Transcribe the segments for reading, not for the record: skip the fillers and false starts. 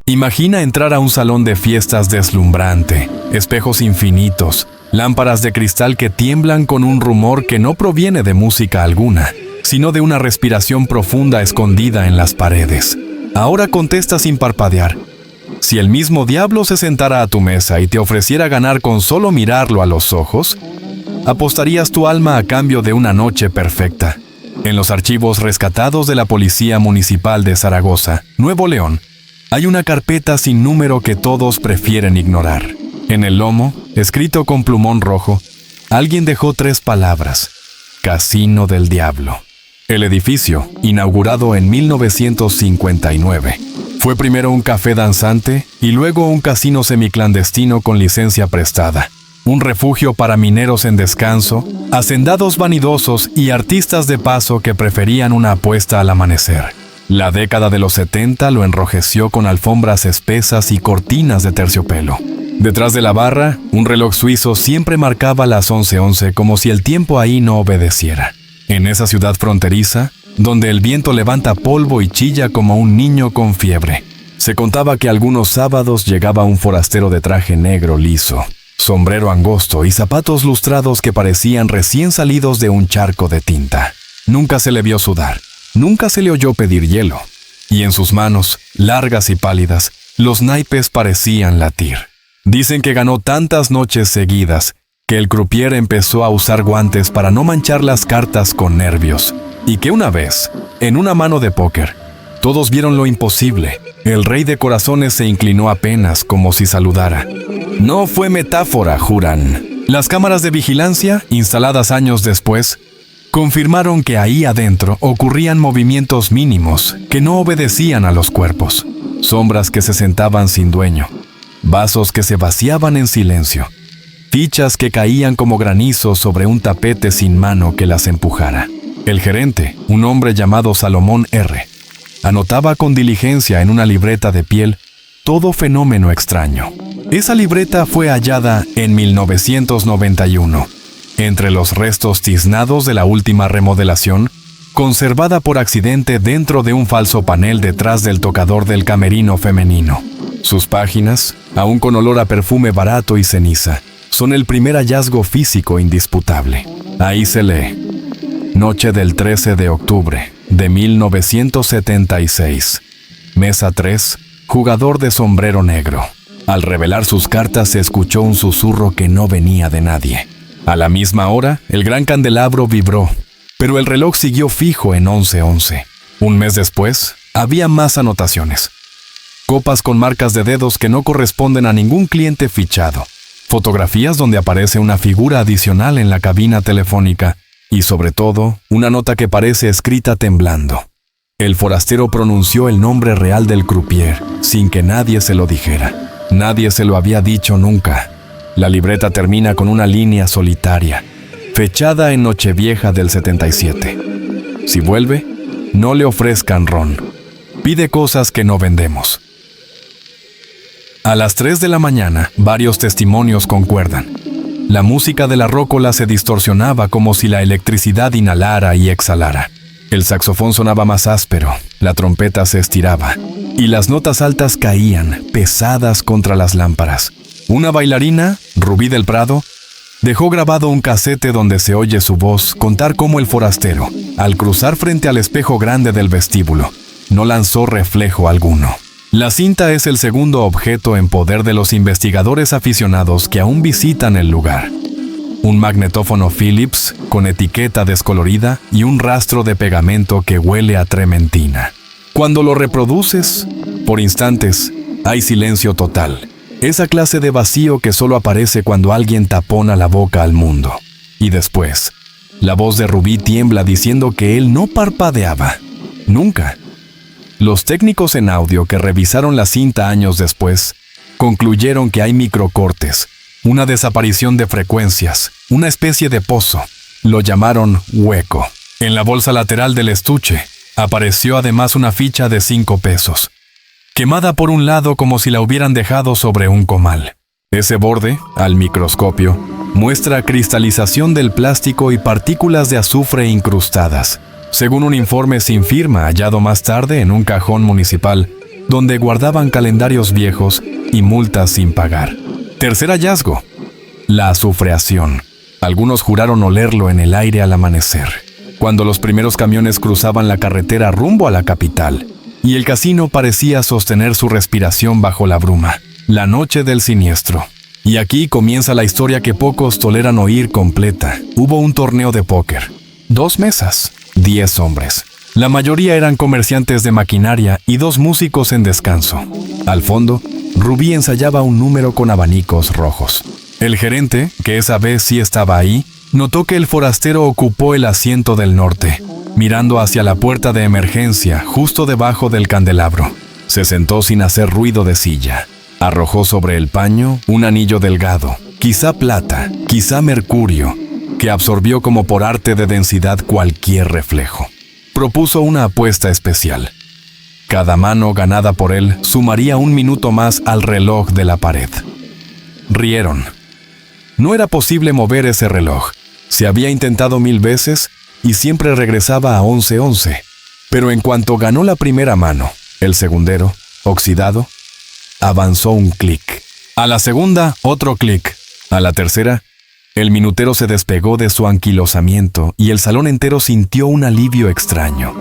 Imagina entrar a un salón de fiestas deslumbrante, espejos infinitos, lámparas de cristal que tiemblan con un rumor que no proviene de música alguna, sino de una respiración profunda escondida en las paredes. Ahora contesta sin parpadear. Si el mismo diablo se sentara a tu mesa y te ofreciera ganar con solo mirarlo a los ojos, ¿apostarías tu alma a cambio de una noche perfecta? En los archivos rescatados de la Policía Municipal de Zaragoza, Nuevo León, hay una carpeta sin número que todos prefieren ignorar. En el lomo, escrito con plumón rojo, alguien dejó 3 palabras: Casino del Diablo. El edificio, inaugurado en 1959, fue primero un café danzante y luego un casino semiclandestino con licencia prestada, un refugio para mineros en descanso, hacendados vanidosos y artistas de paso que preferían una apuesta al amanecer. La década de los 70 lo enrojeció con alfombras espesas y cortinas de terciopelo. Detrás de la barra, un reloj suizo siempre marcaba las 11:11 como si el tiempo ahí no obedeciera. En esa ciudad fronteriza, donde el viento levanta polvo y chilla como un niño con fiebre, se contaba que algunos sábados llegaba un forastero de traje negro liso, sombrero angosto y zapatos lustrados que parecían recién salidos de un charco de tinta. Nunca se le vio sudar, nunca se le oyó pedir hielo, y en sus manos, largas y pálidas, los naipes parecían latir. Dicen que ganó tantas noches seguidas que el croupier empezó a usar guantes para no manchar las cartas con nervios, y que una vez, en una mano de póker, todos vieron lo imposible. El rey de corazones se inclinó apenas como si saludara. No fue metáfora, juran. Las cámaras de vigilancia, instaladas años después, confirmaron que ahí adentro ocurrían movimientos mínimos que no obedecían a los cuerpos, sombras que se sentaban sin dueño, vasos que se vaciaban en silencio, fichas que caían como granizo sobre un tapete sin mano que las empujara. El gerente, un hombre llamado Salomón R., anotaba con diligencia en una libreta de piel todo fenómeno extraño. Esa libreta fue hallada en 1991, entre los restos tiznados de la última remodelación, conservada por accidente dentro de un falso panel detrás del tocador del camerino femenino. Sus páginas, aún con olor a perfume barato y ceniza, son el primer hallazgo físico indisputable. Ahí se lee: Noche del 13 de octubre de 1976. Mesa 3, jugador de sombrero negro. Al revelar sus cartas se escuchó un susurro que no venía de nadie. A la misma hora, el gran candelabro vibró, pero el reloj siguió fijo en 11:11. Un mes después, había más anotaciones. Copas con marcas de dedos que no corresponden a ningún cliente fichado. Fotografías donde aparece una figura adicional en la cabina telefónica. Y sobre todo, una nota que parece escrita temblando. El forastero pronunció el nombre real del croupier, sin que nadie se lo dijera. Nadie se lo había dicho nunca. La libreta termina con una línea solitaria, fechada en Nochevieja del 77. Si vuelve, no le ofrezcan ron. Pide cosas que no vendemos. A las 3 de la mañana, varios testimonios concuerdan. La música de la rócola se distorsionaba como si la electricidad inhalara y exhalara. El saxofón sonaba más áspero, la trompeta se estiraba, y las notas altas caían, pesadas contra las lámparas. Una bailarina, Rubí del Prado, dejó grabado un casete donde se oye su voz contar cómo el forastero, al cruzar frente al espejo grande del vestíbulo, no lanzó reflejo alguno. La cinta es el segundo objeto en poder de los investigadores aficionados que aún visitan el lugar. Un magnetófono Philips con etiqueta descolorida y un rastro de pegamento que huele a trementina. Cuando lo reproduces, por instantes, hay silencio total. Esa clase de vacío que solo aparece cuando alguien tapona la boca al mundo. Y después, la voz de Rubí tiembla diciendo que él no parpadeaba. Nunca. Los técnicos en audio que revisaron la cinta años después concluyeron que hay microcortes, una desaparición de frecuencias, una especie de pozo. Lo llamaron hueco. En la bolsa lateral del estuche apareció además una ficha de 5 pesos, quemada por un lado como si la hubieran dejado sobre un comal. Ese borde, al microscopio, muestra cristalización del plástico y partículas de azufre incrustadas. Según un informe sin firma hallado más tarde en un cajón municipal, donde guardaban calendarios viejos y multas sin pagar. Tercer hallazgo: la azufreación. Algunos juraron olerlo en el aire al amanecer, cuando los primeros camiones cruzaban la carretera rumbo a la capital, y el casino parecía sostener su respiración bajo la bruma. La noche del siniestro. Y aquí comienza la historia que pocos toleran oír completa. Hubo un torneo de póker. 2 mesas, 10 hombres. La mayoría eran comerciantes de maquinaria y 2 músicos en descanso. Al fondo, Rubí ensayaba un número con abanicos rojos. El gerente, que esa vez sí estaba ahí, notó que el forastero ocupó el asiento del norte, mirando hacia la puerta de emergencia justo debajo del candelabro. Se sentó sin hacer ruido de silla. Arrojó sobre el paño un anillo delgado, quizá plata, quizá mercurio, que absorbió como por arte de densidad cualquier reflejo. Propuso una apuesta especial. Cada mano ganada por él sumaría 1 minuto más al reloj de la pared. Rieron. No era posible mover ese reloj. Se había intentado 1000 veces y siempre regresaba a 11:11. Pero en cuanto ganó la primera mano, el segundero, oxidado, avanzó un clic. A la segunda, otro clic. A la tercera, el minutero se despegó de su anquilosamiento y el salón entero sintió un alivio extraño,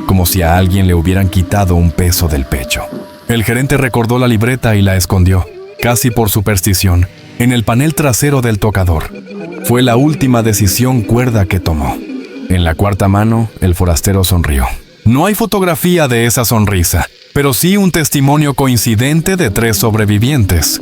como si a alguien le hubieran quitado un peso del pecho. El gerente recordó la libreta y la escondió, casi por superstición, en el panel trasero del tocador. Fue la última decisión cuerda que tomó. En la cuarta mano, el forastero sonrió. No hay fotografía de esa sonrisa, pero sí un testimonio coincidente de 3 sobrevivientes.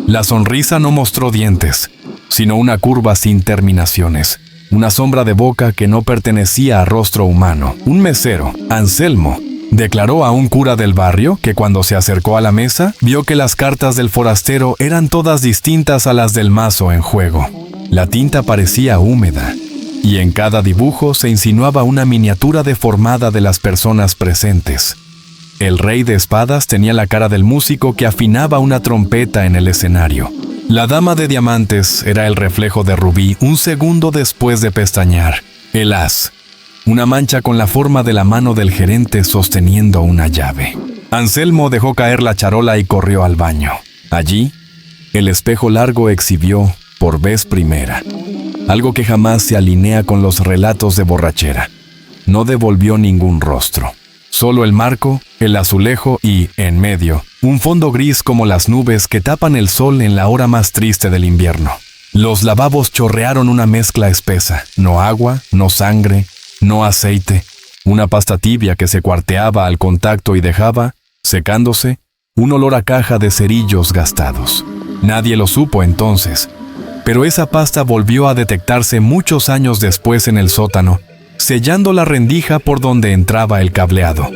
La sonrisa no mostró dientes, sino una curva sin terminaciones, una sombra de boca que no pertenecía a rostro humano. Un mesero, Anselmo, declaró a un cura del barrio que cuando se acercó a la mesa, vio que las cartas del forastero eran todas distintas a las del mazo en juego. La tinta parecía húmeda, y en cada dibujo se insinuaba una miniatura deformada de las personas presentes. El rey de espadas tenía la cara del músico que afinaba una trompeta en el escenario. La dama de diamantes era el reflejo de Rubí 1 segundo después de pestañear. El as, una mancha con la forma de la mano del gerente sosteniendo una llave. Anselmo dejó caer la charola y corrió al baño. Allí, el espejo largo exhibió, por vez primera, algo que jamás se alinea con los relatos de borrachera. No devolvió ningún rostro. Solo el marco, el azulejo y, en medio, un fondo gris como las nubes que tapan el sol en la hora más triste del invierno. Los lavabos chorrearon una mezcla espesa. No agua, no sangre, no aceite. Una pasta tibia que se cuarteaba al contacto y dejaba, secándose, un olor a caja de cerillos gastados. Nadie lo supo entonces, pero esa pasta volvió a detectarse muchos años después en el sótano, sellando la rendija por donde entraba el cableado.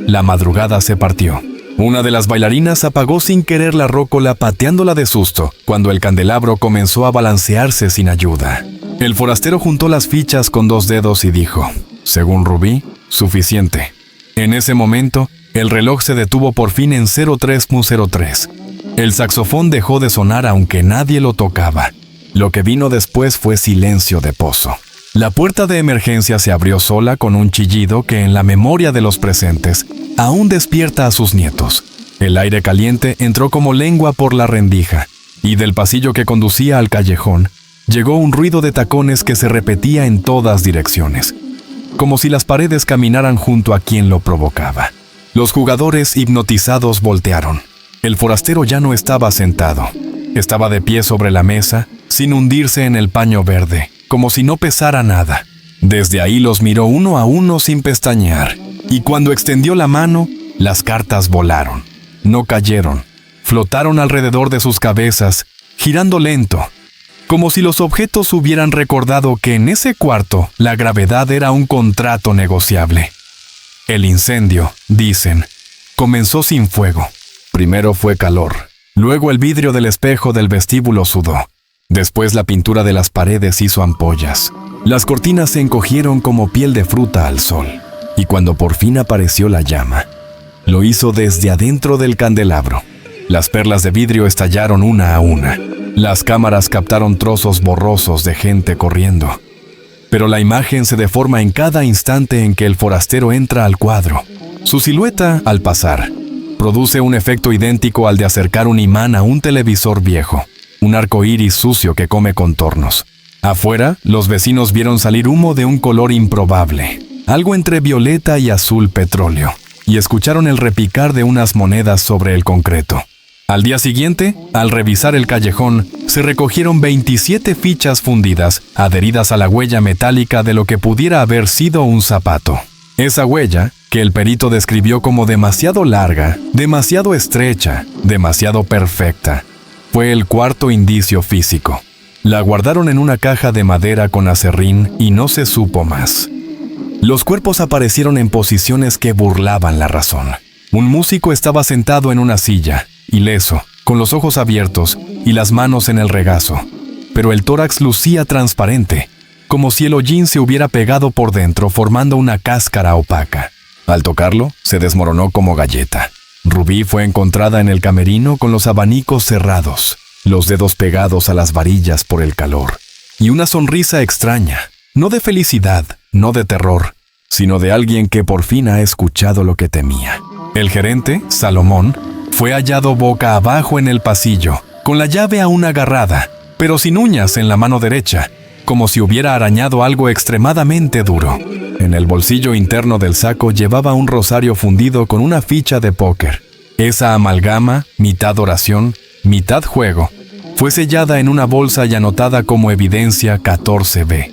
La madrugada se partió. Una de las bailarinas apagó sin querer la rócola pateándola de susto, cuando el candelabro comenzó a balancearse sin ayuda. El forastero juntó las fichas con 2 dedos y dijo, según Rubí, suficiente. En ese momento, el reloj se detuvo por fin en 03:03. El saxofón dejó de sonar aunque nadie lo tocaba. Lo que vino después fue silencio de pozo. La puerta de emergencia se abrió sola con un chillido que en la memoria de los presentes aún despierta a sus nietos. El aire caliente entró como lengua por la rendija, y del pasillo que conducía al callejón llegó un ruido de tacones que se repetía en todas direcciones, como si las paredes caminaran junto a quien lo provocaba. Los jugadores hipnotizados voltearon. El forastero ya no estaba sentado. Estaba de pie sobre la mesa, sin hundirse en el paño verde, como si no pesara nada. Desde ahí los miró uno a uno sin pestañear, y cuando extendió la mano, las cartas volaron. No cayeron, flotaron alrededor de sus cabezas, girando lento, como si los objetos hubieran recordado que en ese cuarto la gravedad era un contrato negociable. El incendio, dicen, comenzó sin fuego. Primero fue calor, luego el vidrio del espejo del vestíbulo sudó. Después la pintura de las paredes hizo ampollas. Las cortinas se encogieron como piel de fruta al sol. Y cuando por fin apareció la llama, lo hizo desde adentro del candelabro. Las perlas de vidrio estallaron una a una. Las cámaras captaron trozos borrosos de gente corriendo. Pero la imagen se deforma en cada instante en que el forastero entra al cuadro. Su silueta, al pasar, Produce un efecto idéntico al de acercar un imán a un televisor viejo, un arco iris sucio que come contornos. Afuera, los vecinos vieron salir humo de un color improbable, algo entre violeta y azul petróleo, y escucharon el repicar de unas monedas sobre el concreto. Al día siguiente, al revisar el callejón, se recogieron 27 fichas fundidas, adheridas a la huella metálica de lo que pudiera haber sido un zapato. Esa huella, que el perito describió como demasiado larga, demasiado estrecha, demasiado perfecta, fue el cuarto indicio físico. La guardaron en una caja de madera con aserrín y no se supo más. Los cuerpos aparecieron en posiciones que burlaban la razón. Un músico estaba sentado en una silla, ileso, con los ojos abiertos y las manos en el regazo, pero el tórax lucía transparente, como si el hollín se hubiera pegado por dentro formando una cáscara opaca. Al tocarlo, se desmoronó como galleta. Rubí fue encontrada en el camerino con los abanicos cerrados, los dedos pegados a las varillas por el calor, y una sonrisa extraña, no de felicidad, no de terror, sino de alguien que por fin ha escuchado lo que temía. El gerente, Salomón, fue hallado boca abajo en el pasillo, con la llave aún agarrada, pero sin uñas en la mano derecha, como si hubiera arañado algo extremadamente duro. En el bolsillo interno del saco llevaba un rosario fundido con una ficha de póker. Esa amalgama, mitad oración, mitad juego, fue sellada en una bolsa y anotada como evidencia 14B.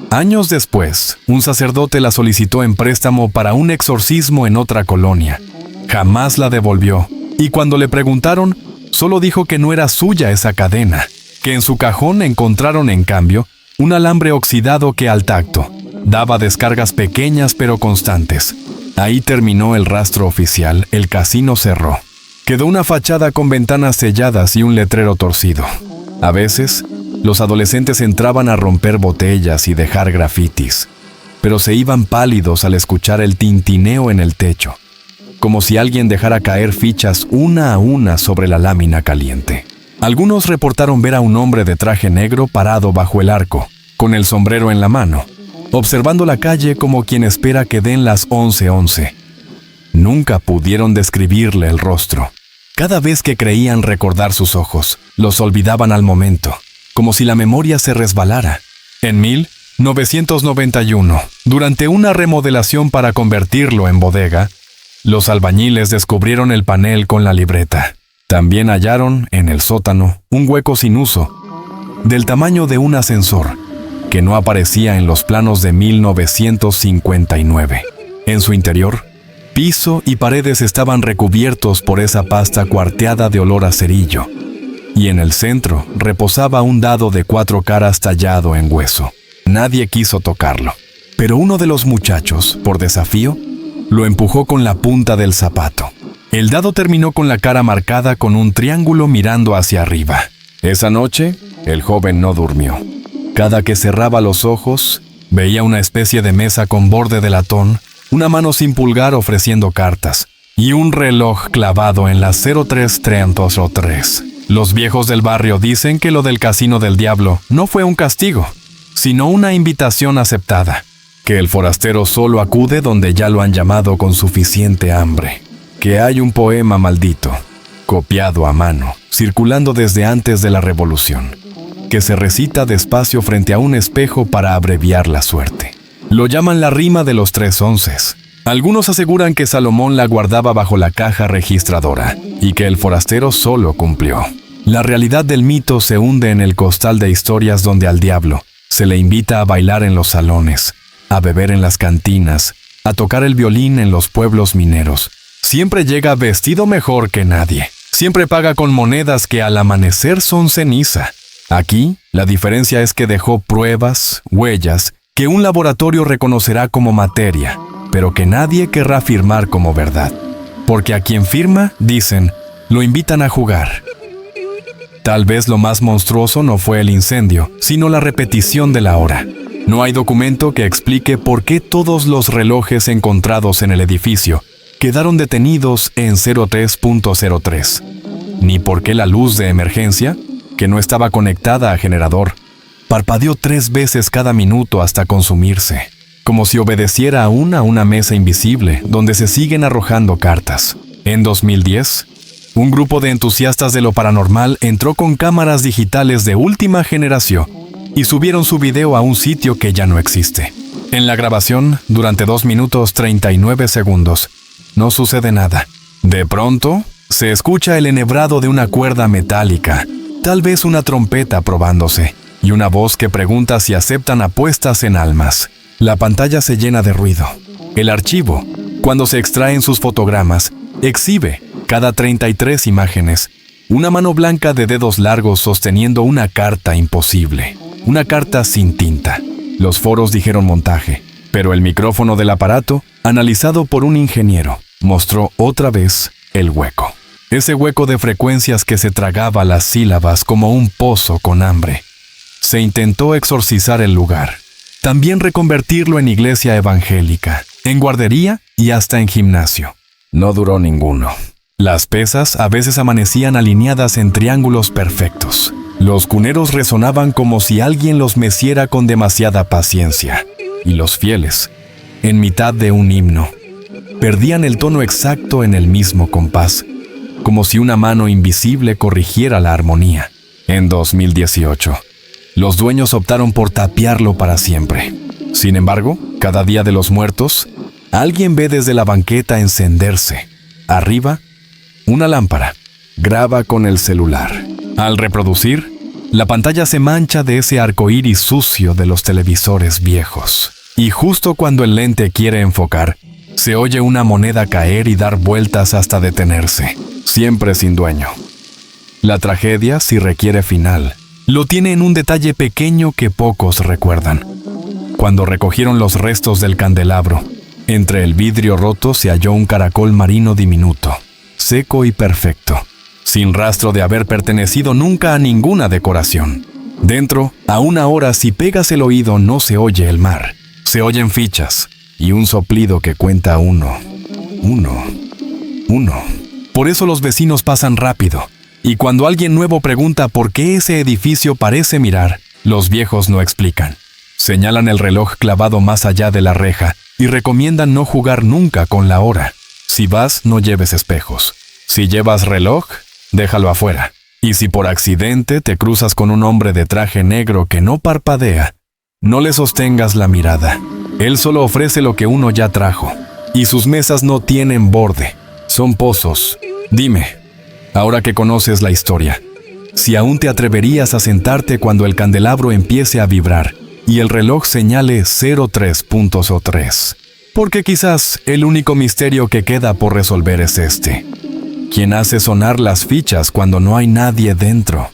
Años después, un sacerdote la solicitó en préstamo para un exorcismo en otra colonia. Jamás la devolvió, y cuando le preguntaron, solo dijo que no era suya esa cadena, que en su cajón encontraron, en cambio, un alambre oxidado que al tacto daba descargas pequeñas pero constantes. Ahí terminó el rastro oficial, el casino cerró. Quedó una fachada con ventanas selladas y un letrero torcido. A veces, los adolescentes entraban a romper botellas y dejar grafitis, pero se iban pálidos al escuchar el tintineo en el techo, como si alguien dejara caer fichas una a una sobre la lámina caliente. Algunos reportaron ver a un hombre de traje negro parado bajo el arco, con el sombrero en la mano, observando la calle como quien espera que den las 11:11. Nunca pudieron describirle el rostro. Cada vez que creían recordar sus ojos, los olvidaban al momento, como si la memoria se resbalara. En 1991, durante una remodelación para convertirlo en bodega, los albañiles descubrieron el panel con la libreta. También hallaron, en el sótano, un hueco sin uso, del tamaño de un ascensor, que no aparecía en los planos de 1959. En su interior, piso y paredes estaban recubiertos por esa pasta cuarteada de olor a cerillo, y en el centro reposaba un dado de 4 caras tallado en hueso. Nadie quiso tocarlo, pero uno de los muchachos, por desafío, lo empujó con la punta del zapato. El dado terminó con la cara marcada con un triángulo mirando hacia arriba. Esa noche, el joven no durmió. Cada que cerraba los ojos, veía una especie de mesa con borde de latón, una mano sin pulgar ofreciendo cartas, y un reloj clavado en las 03:03. Los viejos del barrio dicen que lo del casino del diablo no fue un castigo, sino una invitación aceptada, que el forastero solo acude donde ya lo han llamado con suficiente hambre, que hay un poema maldito, copiado a mano, circulando desde antes de la Revolución, que se recita despacio frente a un espejo para abreviar la suerte. Lo llaman la rima de los 3 onces. Algunos aseguran que Salomón la guardaba bajo la caja registradora y que el forastero solo cumplió. La realidad del mito se hunde en el costal de historias donde al diablo se le invita a bailar en los salones, a beber en las cantinas, a tocar el violín en los pueblos mineros. Siempre llega vestido mejor que nadie. Siempre paga con monedas que al amanecer son ceniza. Aquí, la diferencia es que dejó pruebas, huellas, que un laboratorio reconocerá como materia, pero que nadie querrá firmar como verdad. Porque a quien firma, dicen, lo invitan a jugar. Tal vez lo más monstruoso no fue el incendio, sino la repetición de la hora. No hay documento que explique por qué todos los relojes encontrados en el edificio quedaron detenidos en 03:03, ni por qué la luz de emergencia, que no estaba conectada a generador, parpadeó 3 veces cada minuto hasta consumirse, como si obedeciera aún a una mesa invisible donde se siguen arrojando cartas. En 2010, un grupo de entusiastas de lo paranormal entró con cámaras digitales de última generación y subieron su video a un sitio que ya no existe. En la grabación, durante 2 minutos 39 segundos, no sucede nada. De pronto, se escucha el enhebrado de una cuerda metálica, tal vez una trompeta probándose, y una voz que pregunta si aceptan apuestas en almas. La pantalla se llena de ruido. El archivo, cuando se extraen sus fotogramas, exhibe, cada 33 imágenes, una mano blanca de dedos largos sosteniendo una carta imposible, una carta sin tinta. Los foros dijeron montaje, pero el micrófono del aparato, analizado por un ingeniero, mostró otra vez el hueco. Ese hueco de frecuencias que se tragaba las sílabas como un pozo con hambre. Se intentó exorcizar el lugar, también reconvertirlo en iglesia evangélica, en guardería y hasta en gimnasio. No duró ninguno. Las pesas a veces amanecían alineadas en triángulos perfectos. Los cuneros resonaban como si alguien los meciera con demasiada paciencia. Y los fieles, en mitad de un himno, perdían el tono exacto en el mismo compás, como si una mano invisible corrigiera la armonía. En 2018, los dueños optaron por tapiarlo para siempre. Sin embargo, cada día de los muertos, alguien ve desde la banqueta encenderse, arriba, una lámpara. Graba con el celular. Al reproducir, la pantalla se mancha de ese arcoíris sucio de los televisores viejos. Y justo cuando el lente quiere enfocar, se oye una moneda caer y dar vueltas hasta detenerse, siempre sin dueño. La tragedia, si requiere final, lo tiene en un detalle pequeño que pocos recuerdan. Cuando recogieron los restos del candelabro, entre el vidrio roto se halló un caracol marino diminuto, seco y perfecto, sin rastro de haber pertenecido nunca a ninguna decoración. Dentro, aún ahora si pegas el oído no se oye el mar, se oyen fichas y un soplido que cuenta 1, 1, 1. Por eso los vecinos pasan rápido, y cuando alguien nuevo pregunta por qué ese edificio parece mirar, los viejos no explican. Señalan el reloj clavado más allá de la reja y recomiendan no jugar nunca con la hora. Si vas, no lleves espejos. Si llevas reloj, déjalo afuera. Y si por accidente te cruzas con un hombre de traje negro que no parpadea, no le sostengas la mirada. Él solo ofrece lo que uno ya trajo. Y sus mesas no tienen borde. Son pozos. Dime, ahora que conoces la historia, si aún te atreverías a sentarte cuando el candelabro empiece a vibrar y el reloj señale 03.03. Porque quizás el único misterio que queda por resolver es este. ¿Quién hace sonar las fichas cuando no hay nadie dentro?